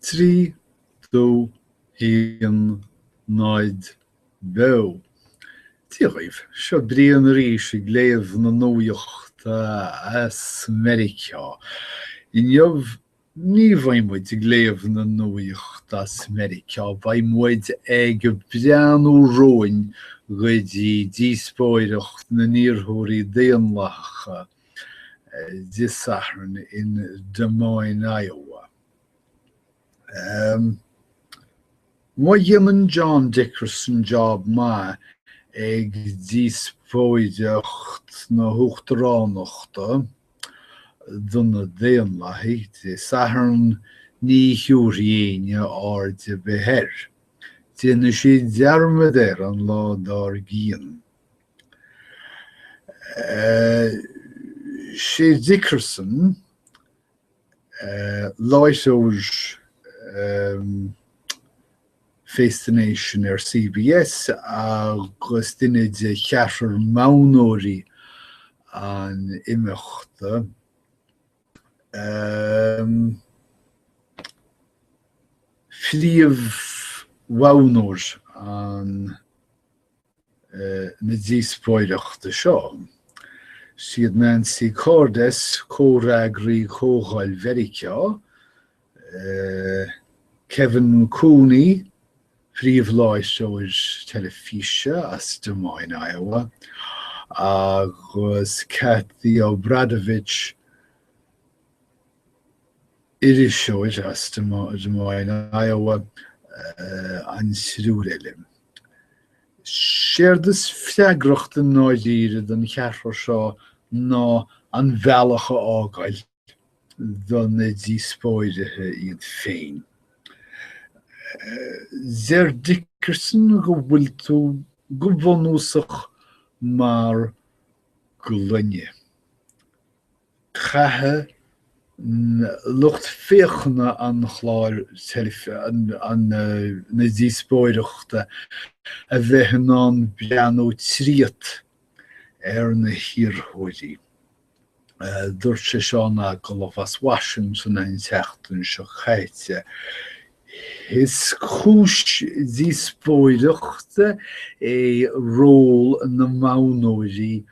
Trí, dó, híon, náid, beo. Tíoibh, seo bríon rís I gléamh na nóíochta as America. Inniuh ní bhaimmuid I gléamh na nóíochta as America, bhaimmuid ag breanú Roinnt go dtí Díospóireacht na níorthóirí Díonlathach this Saturn in Des Moines, Iowa. Má dhéanann John Dickerson job má ag Díospóireacht na Huachtaránachta donna Díonlathach this Saturn ní thiúraíne ard beheir. Déanna sé dearmad an ládar gíon. Sé Dickerson láithreoir Face the Nation CBS agus duine de cheatar mánóirí an imeachta phríomh mhánóir an na Díospóireachta seo. Siad Nancy Cordes córagraí focail Verica, Kevin Cooney príomhláithreoir telefíse as Des Moines, Iowa, agus Kathy Obradovich iriseoir as Des Moines, Iowa, an srúrélim. Séirdas freagracht an náidíre don cheathrar seo ná an bhealacha ágail don na Díospóirithe iad féin. Zéir Dickerson go bhfuil tú go bhunúsach mar go lunne. Chathe lucht féachna an chláir an na Díospóireachta a bheithin an breanú tríocht na hiorthóirí. Dúirt sé seo ná go lofas Washington an teachtain seo chaite. Is chúis Díospóireachta ról na mánóirí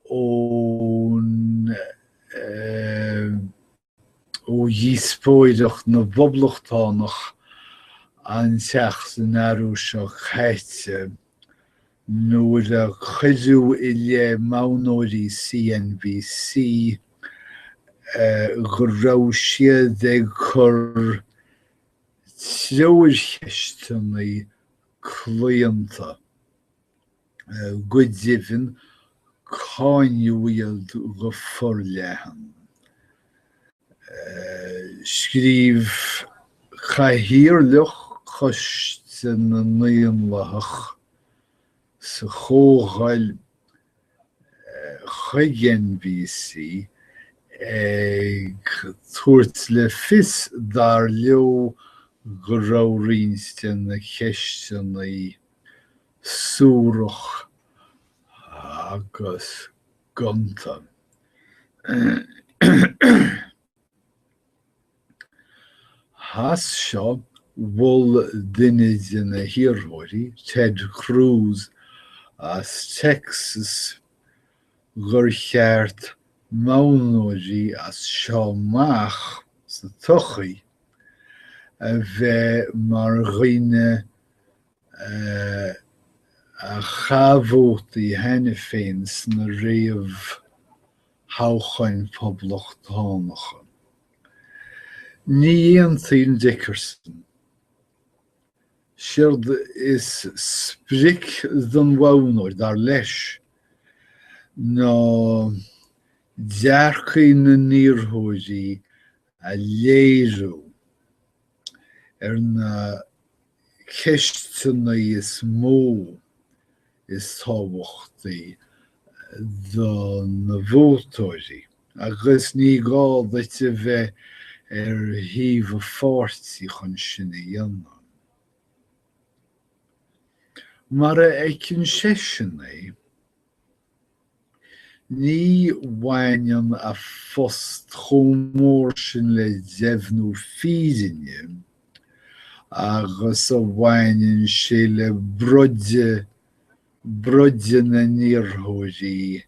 ón ó Díospóireacht na bhoblachtánach an teachtain airú seo chaite. Nuair a chuidiú I le mánóirí CNBC go raibh siad ag chur teoircheistanaí clíonta go dtibhin cáinúiad go forleathan. Scríobh chaithíorlach coiste na nDaonlathach sa chógáil chuig NBC ag tuairt le fios dar leo go raibh rionstate na ceistanaí súrach agus gonta. Has seo bhfuil duine de na hiorthóirí Ted Cruz as Texas gur cheart mánóirí as seo amach sa tochaí a bheith mar dhaoine a chabhótaí hena féin sna réamh thabhchain poblachttánacha. Ní dhéantaíonn Dickerson. Siad is spric don mhánóir dar leis ná dearcaí na níorthóirí a léirú na ceistanaí is mó is tábhachtaí don na vótóirí agus ní gá duite bheith híomh a fórsaí chun sin dhéanamh. Mar ag an seisiúna ní bhaineann a phost chomh mór sin le deimhnú fídinne agus a bhhainin sé le brudde na níorthóirí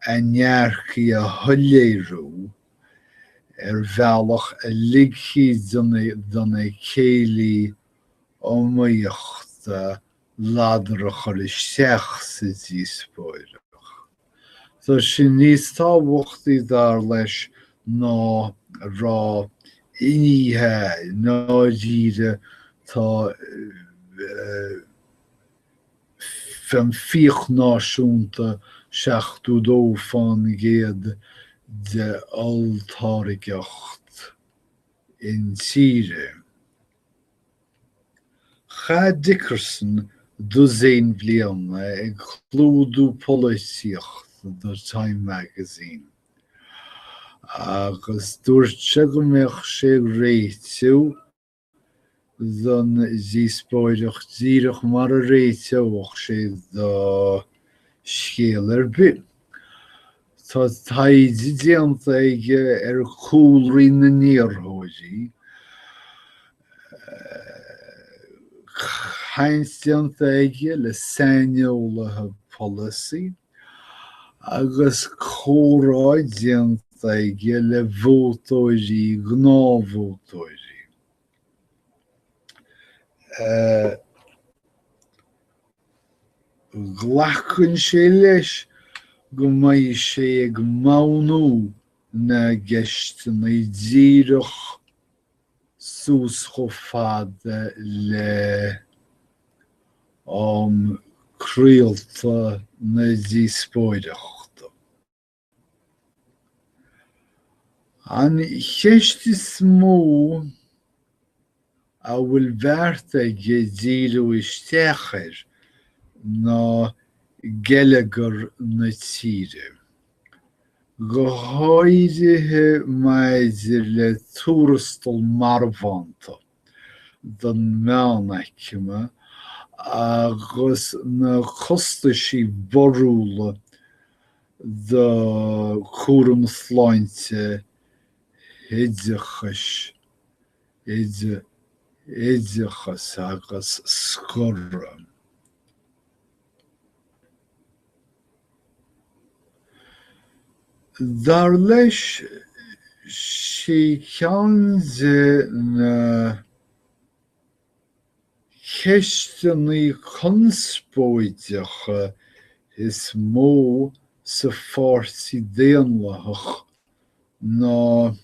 a nearchaí a thoiléirú bhealach a ligchí donna céilí ómaíochta ládra chur isteach sa díospóireacht. Tá sin níos tábhachtaí dar leis ná rá iníthe nádíre tá fan fíoch náisiúnta seachtú dó fan géad de altáirgeacht in Tíre. Cha Dickerson duzéin bliana ag clúdú polítíocht do Time magazine. Agus dúirte go mbeadh sé réiteú don Dhíospóireacht díreach mar a réiteoach sé do scéal bith. Tá taidí déanta ige cúlraí na níorthóirí. Chaint déanta ige le nDaonlathach policy, agus córáid déanta ige le vótóirí gnáthvótóirí. Ghlachann sé leis go mbeidh sé ag mabhnú na gceistena díreach sús chomh fada le craolta na Dhíospóireachta. An cheist is mó a bhfuil bheart aige díreú isteach ná geilleagar na Tíre. Go háirithe maidir le túrastal marmhánta don meánachime agus na chostaisí borúla do chúram sláinte idiachas agus scorra. Dar leis sé ceann de na cheisteannaí conspóideacha is mó sa fórsaí nDaonlathach ná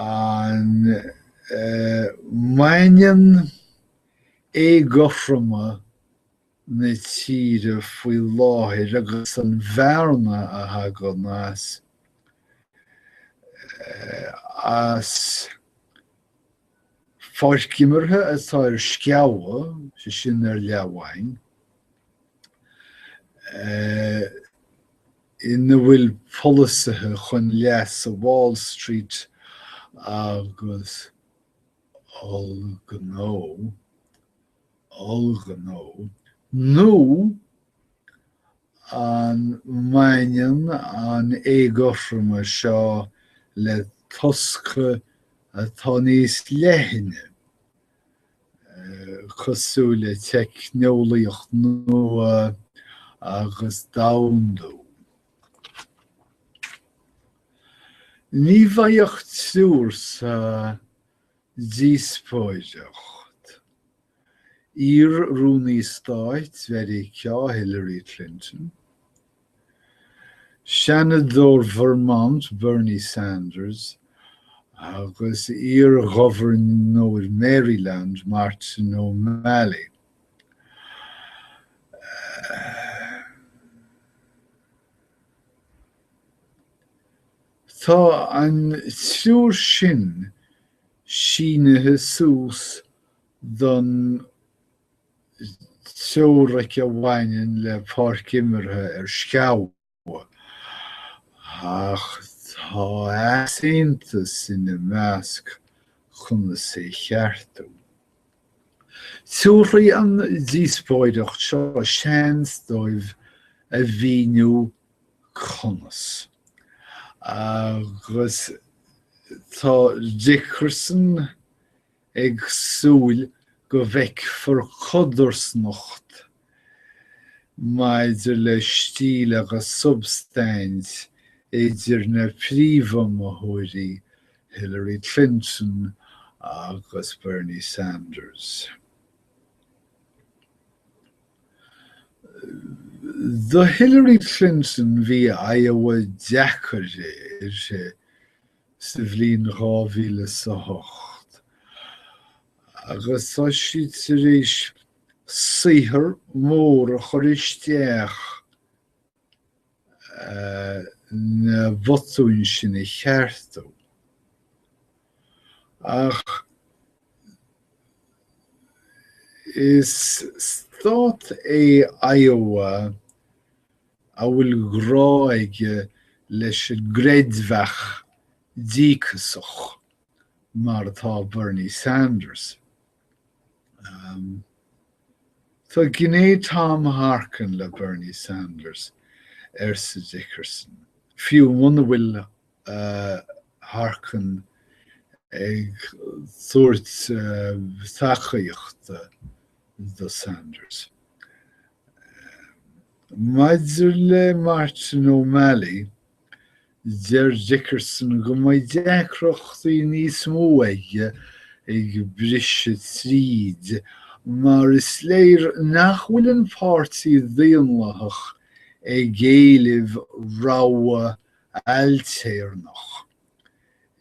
an maineann éagoframa na Tíre faoi láthair agus an bhearna a thagann as fáircimirthe atá ar sceabha sé sin ar leabhain ina bhfuil polaisaithe chun leas a Wall Street agus olghnó nó an maineann an éagoframa seo le tosca atá níos leithine cosú le teicneolaíocht nua agus domhdó. Ní bhaíocht suair sa Dhíospóireacht. Ír Rooney Stáit very Hillary Clinton. Senador Vermont Bernie Sanders agus ír Governor Maryland Martin O'Malley. Tá an siúr sin sínithe sús don teoiric a bhaineann le páircimirthe ar sceabha ach tá aontas ina measc chuna sé cheartú. Suairtí an Dhíospóireacht seo seans dóibh a bhíniú conas. Agus tá Dickerson ag súil go bheic for chodarsnocht maidir le stíl agus substains idir na príomhamóirí Hillary Clinton agus Bernie Sanders. The Hillary Clinton bhí Iowa deacair sa bhliain 2008. Agus tá siad sa réis saothar mór a chur isteach na bhotúin sin I cheartú. Ach is stát Iowa a bhfuil gráige leis an gréadmheach dícasach mar atá Bernie Sanders. Tá gné Tom Harkin le Bernie Sanders sa Dickerson. Fiú muna bhfuil Harkin ag dúirt tachaíocht do Sanders. Maidir le Martin O'Malley, deir Dickerson go mbeidh deacrochtaí níos mó aige ag brise tríd, mar is léir nach bhfuil an pártaí Díospóireacht ag géileh ráha ailtéarnach.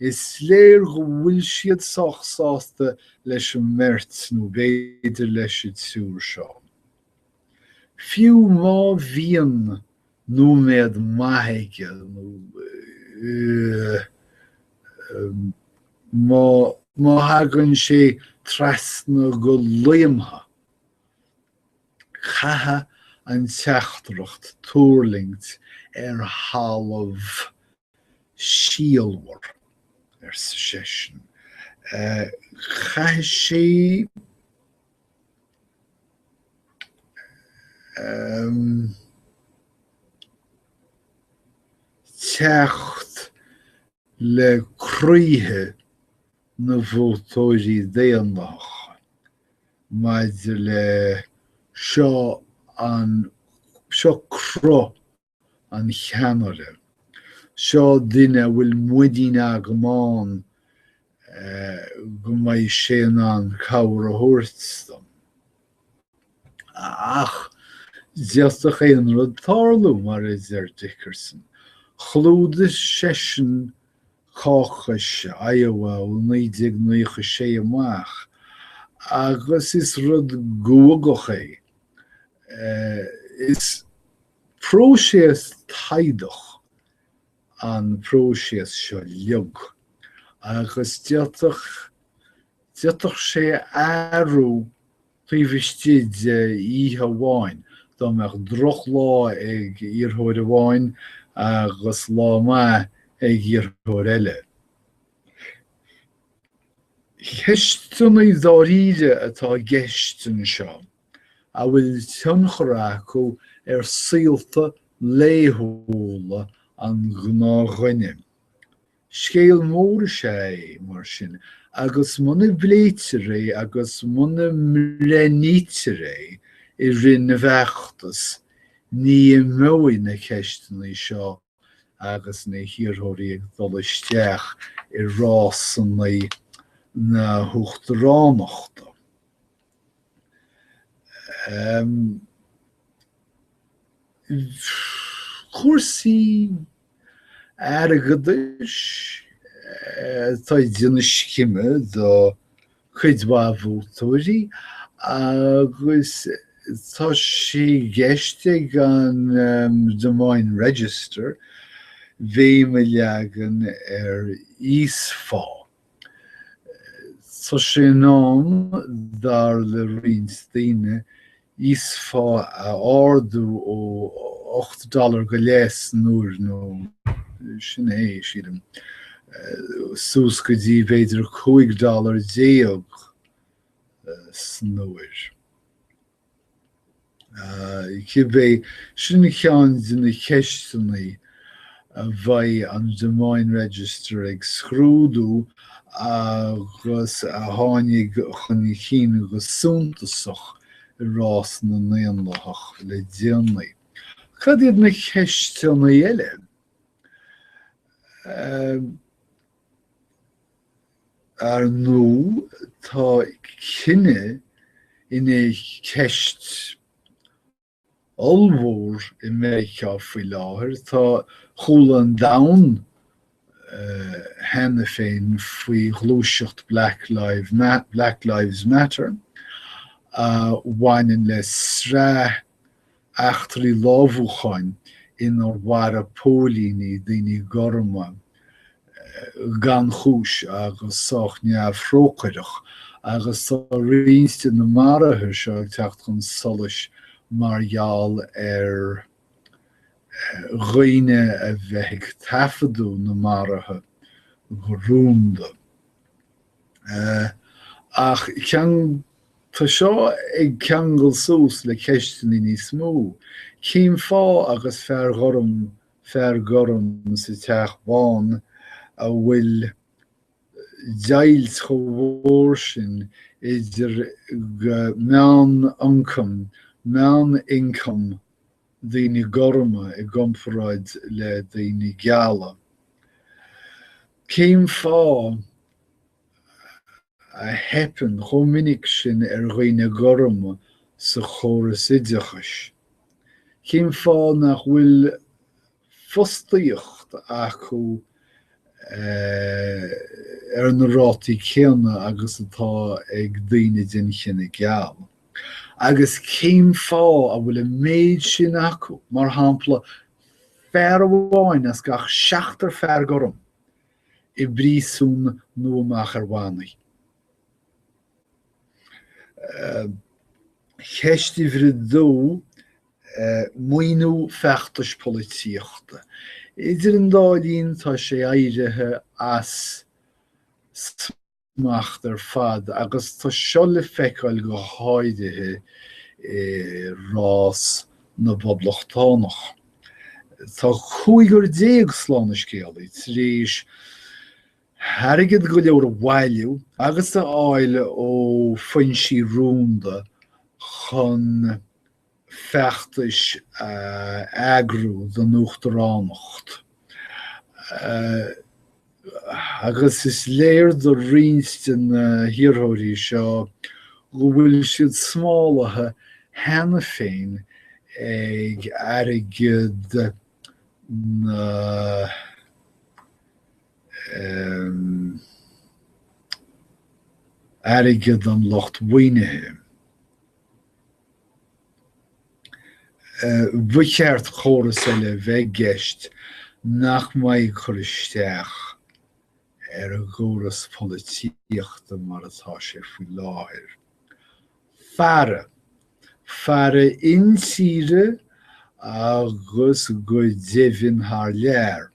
Is léir go bhfuil siad sochsásta leis an mirt nó b'éidir leis an tsúr seo. Fiú má bhíonn nóiméad maithaige nó má hagann sé trasna go léimthe. Chatha an teachtareacht tuairlingt halamh síalmhar sa seisean. Chatha sé teacht le críthe na bhótóirí Díospóireacht, maidir le seo cro an cheannaire. Seo duine bhfuil muidín agamán go mbeidh sé an cabhair a thuairt. Ach, deasach é an rud tarlú mar is Dickerson. Chlúdas seisean cáchais Iowa ó 1996 amach, agus is rud guagach é. Is próséas taidech an próséas seo liog. Agus deatach sé airú príomhistid íthe bháin, dá meach droch lá ag iarthóir bháin agus lá ma ag iarthóir eile. Cheistúna dáríre atá geistin seo, a bhfuil tionchar acu síolta léthóla an gnághine. Scéal mór sé mar sin, agus muna bléitear agus muna mrenítear I rinne bheachtas, ní móí na ceistúna seo agus na hiarthóirí ag dul isteach I rásanna na huachtaránachta. Cuasaí airgeadais tá déanna scime do chuidhá bhótóirí agus tá sé geiste gan Des Moines Register bhí me leagan íosfá. Tá sé nám dar le Roinnt daoine íosfá a ardú ó $8 go leas nuair nó sin é siadam. Sús go dtí b'éidir $5 déag nuair. Cibé sin cheann duna ceistúna a bhaid an Des Moines Register ag scrúdú agus a tháinig chun chin go súntasach rás na nDaonlathach le déanaí. Cad iad na ceistena eile? Ar nó tá cinenne ina ceist olmhór i Meiceá faoi láthair, tá chualann domhan hena féin faoi ghluaiseacht Black Lives Matter, bhaineann le srá achtarí lámhúcháin inar mhara pólíní daoine gorma gan chúis agus sách neamhphrócairich agus tá rionstate na marathe seo ag teacht chun solas margheall roinne a bheith taifeadú na marathe go rúmda. Ach ceann tá seo ag ceangal sús le ceistení níos mó. Cím fá agus fear ghorum sa teach bán a bhfuil deilt go mhór sin idir go meán income daoine gorma i gcomparáid le daoine gealla. Cím fá a hepan chomh minic sin roinne gorma sa chóras idiachais. Cím fá nach bhfuil fostaíocht acu na rátaí céanna agus atá ag daoine den chinna geall. Agus cím fá a bhfuil méid sin acu, mar shampla fear amháin as gach 7 fear gorum i brísún nó amach ar bhánaí. Cheistí bhridú muoinú feachtas polítíochta. Idir an dálín tá sé éirithe as smacht ar fad agus tá seo le focail go háirithe rás na bpoblachtánach. Tá 50 sláiniscéalaí tríos harigid go leor bhailiú agus tá áil ó foinsí rúnda chun feachtas agrú don Uachtaránacht. Agus is léir do Roinnt na hiarrthóirí seo go bhfuil siad smálathe hena féin ag airgid na airgid an locht bhuainethe. Bhuicheart chóras eile bheith gceist nach mbeidh chur isteach ar a gcóras polítíochta mar atá sé faoi láthair. Fear insíre agus go deimhin thar lear.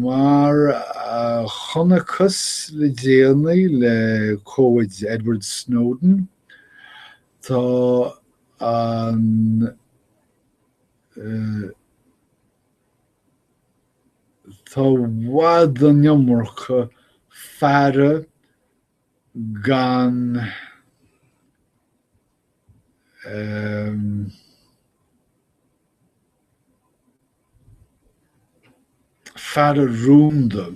Mar chonachas le déanaí le cóid Edward Snowden tá tá bhd an iommarcha fear gan fear rúmda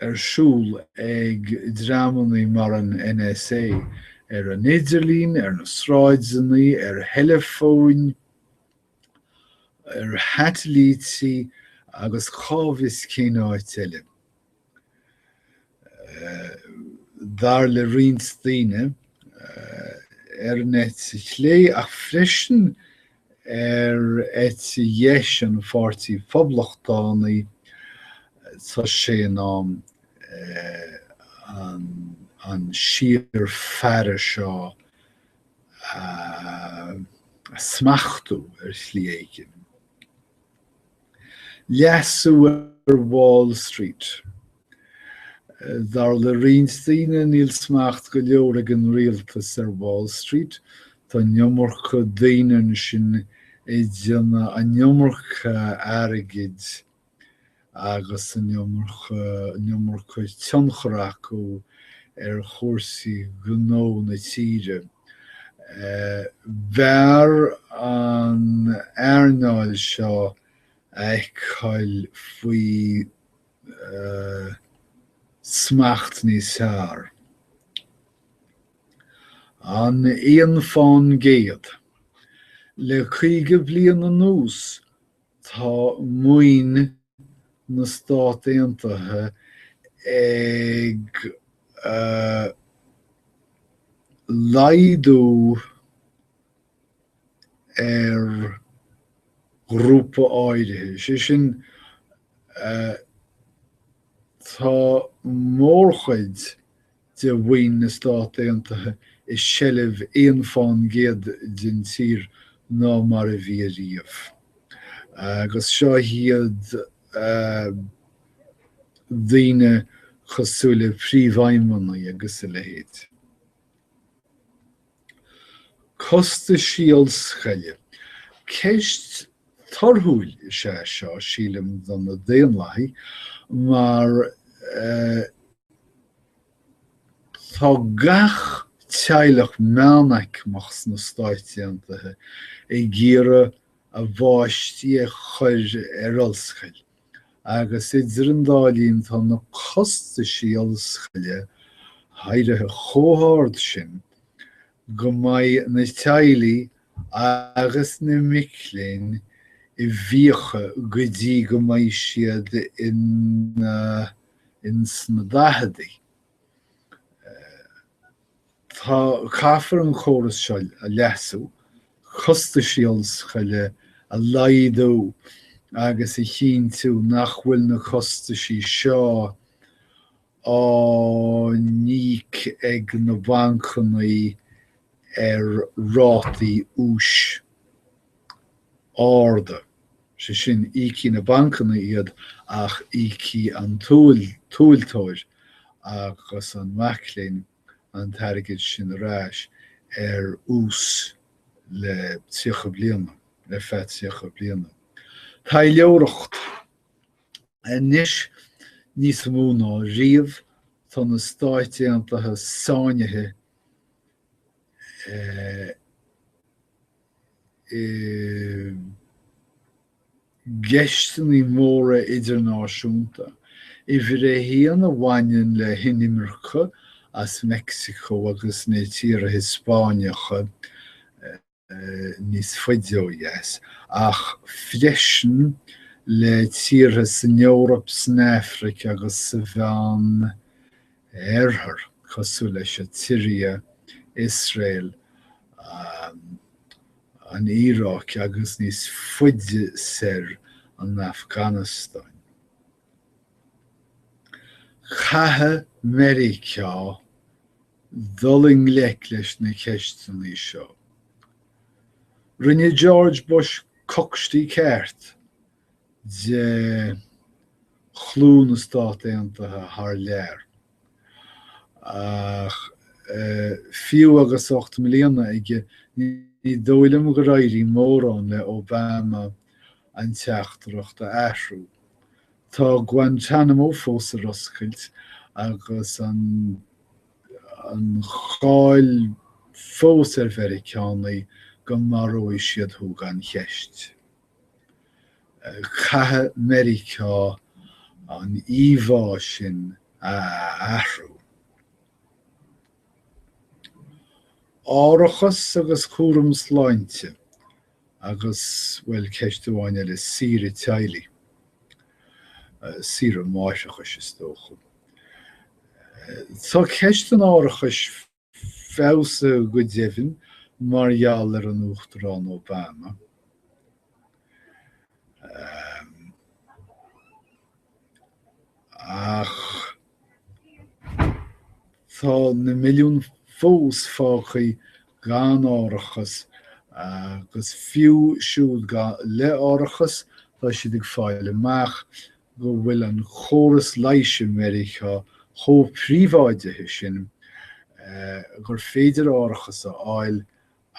arsúl ag drámanaí mar an NSA ar an Idirlín, ar na sráidsannaí, ar telefón, ar hatlítsí agus chábhas cén áit eile. Dar le Roinnt daoine ar net lé ach freisin ar dheis an pháirtí poblachtánaí tá sé an an siar fear seo smachtú ar sliéigin. Leasú ar Wall Street. Dar le Roinnt daoine níl smacht go leor ag an rialtas ar Wall Street, tá niommarcha daoine sin é déanna an niommarcha airgid agus nummer tionchraach ó chósaí gnó na tíre. Bhear an airnáil seo eiceáil faoi smacht níos fearr. An éon fán géad. Le 50 bliain anuas tá muoin na Stát Aontaithe ag laidú grúpa áirithe. Sé sin tá mórchuid de bhain na Stát Aontaithe is sellibh éon fán géad den tír ná mar a bhí riamh. Agus seo hiad daoine chosúla príomhaimíní agus a lehéad. Costa síal scaile. Ceist tarthúil sé seo sílim don na Díonlathach, mar tá gach teaghlach meánach machs na Stáit Aontaithe i gcéire a bháistí a chuir alscail. Agus idir an dálíonn tá na costa síal scaile háirithe chomhthard sin go mbeidh na teaghlaí agus na mioclainn I bhíocha go dtí go mbeidh siad in sna dahadaí. Tá caithfear an chóras seo a leasú, costa síal scaile a laidú agus I chin tú nach bhfuil na costaí seo níc ag na bancannaí rátaí ús áda. Sé sin ící na bancannaí iad ach ící an túiltóir agus an maclainn an tairgid sin arás ús le tíocha bliana, le feadh tíocha bliana. Tá leabhracht níos mó ná riamh tá na Stáit Aontaithe sáinnithe geisteannaí móra idirnáisiúnta. I bhí héan a bhaineann le Hinnimircha as Mexico agus na tíre Hispáineacha níos faideo yes. Ach freisin le tíre san Eorop san Africa agus sa bhean airthar cosú leis a Tíria, Israel, an Iarach agus níos faide ser an Afghanistan. Cathe Mericeá dul lech leis na ceisteannaí seo. Rinne George Bush cochtí ceart de chlú na Stát Aontaithe thar léir. Ach fiú agus 8 milliúna ige ní dóilm go raidí mórán le Obama an teachtareacht a aisriú. Tá Guantánamo fós a roscailt agus an cháil fós Americánaí go maróidh siad thug an cheist. Cathe Mericeá an íomhá sin a aisriú. Áireachas agus cúram sláinte agus bhfuil ceistúháine le síre teaghlaí. Síre máiseachas is tócha. Tá ceist an áireachas fása go deimhin mar gheall an Uachtarán Obama. Ach tá na milliún fós fáchaí gan áireachas agus fiú siúd le áireachas tá siad ag fáil amach go bhfuil an chóras leiise Mericeá chomh príomháidethe sin gur féidir áireachas a áil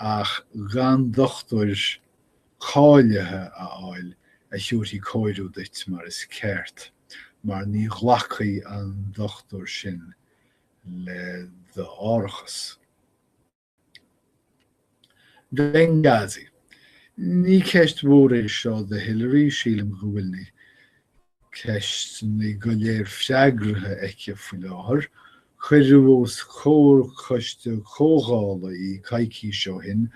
ach gan dochtúir cháilethe a áil a siúirtí cóidú dit mar is ceart, mar ní ghlachaí an dochtúir sin le de áireachas. Benghazi. Ní ceist mhór é seo de Hillary sílim go bhfuil ní ceist ní go léir feagraithe aice faoi láthair, chuireadh os chóir coiste chógála í caiicí seo hin,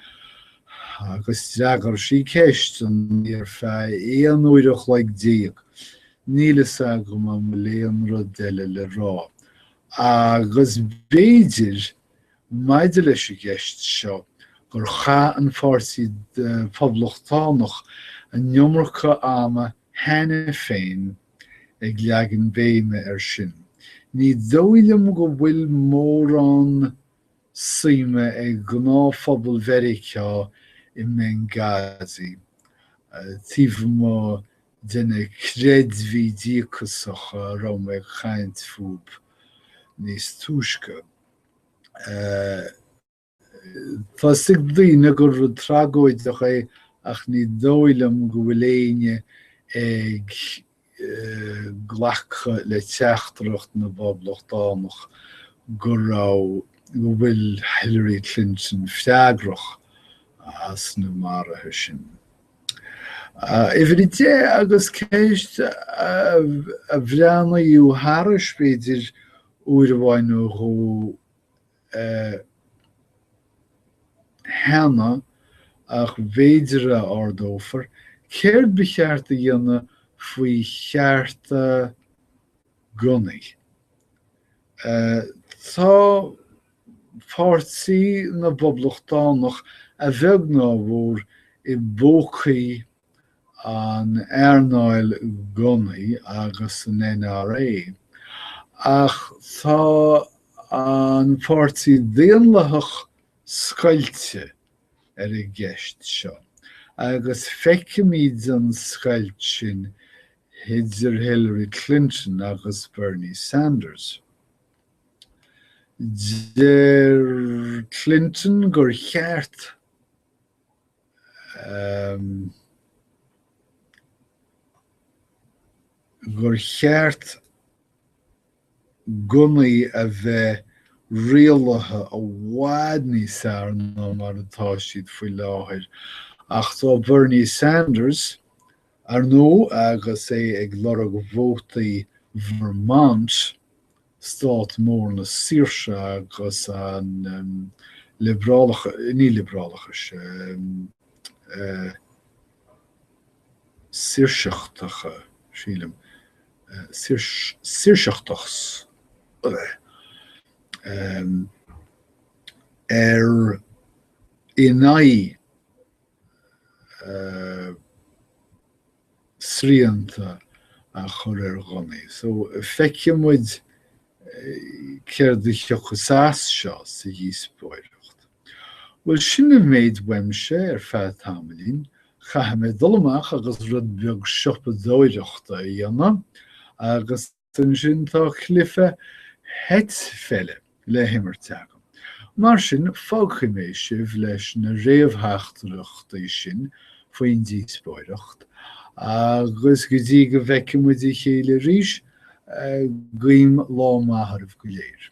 agus dreagar sí ceist an níor feadh éon uireach le déag, nílas agam am léon rud eile le rá. Agus béidir maidir leis a gceist seo gur cha an fórsaí poblachtánach an nniomracha ama hena féin ag leagan béime sin. Ní dóilem go bhfuil mór an suime ag gná phobal Mheiriceá i Benghazi. Tíomh má duine creidmhí díochasacha rom ag chaint fúb níos túisce. Tá sig daoine gur tragóideach é ach ní dóilem go bhfuil éine ag ghlacha le teachtareacht na boblachtánach go bhfuil Hillary Clinton feagrach as na marathe sin. Ifrití agus ceist a bhreanaíú Harris beidir uair bhainú go hena ach bhéidir a ardófar, céird ba cheart a dhéanamh faoi chearta gunnaí. Tá pársaí na boblachtánach a bheag ná bhór i bócaí an airnáil gunnaí agus an NRA. Ach tá an pársaí Díospóireacht scoilte ar a gceist seo. Agus feicimid an scoilt sin hidir Hillary Clinton agus Bernie Sanders. Der Clinton gur cheart gunnaí a bheith rialathe a bhád níos fearr ná mar atá siad faoi láthair. Ach tá Bernie Sanders ar nó agus é ag lorg vótaí Vermont, stát mór na Saoirse agus an ní-liberálachas Saoirseachtacha sílim Saoirseachtachs inai sríanta a chur ar gunnaí. So feicimid céird a cheochasás seo sa Dhíospóireacht. Well sinna méid weimse ar feadh tamlín, chaithe mé dul amach agus rud beag siopa dóireachta a dhéanamh, agus an sin tá clifa het felle le himmert agam. Mar sin fágcha mé sibh leis na réamhtheachtareachta sin faoin Dhíospóireacht, agus go dtí go bhfeicimid i chéile rís, guím lá maithreamh go léir.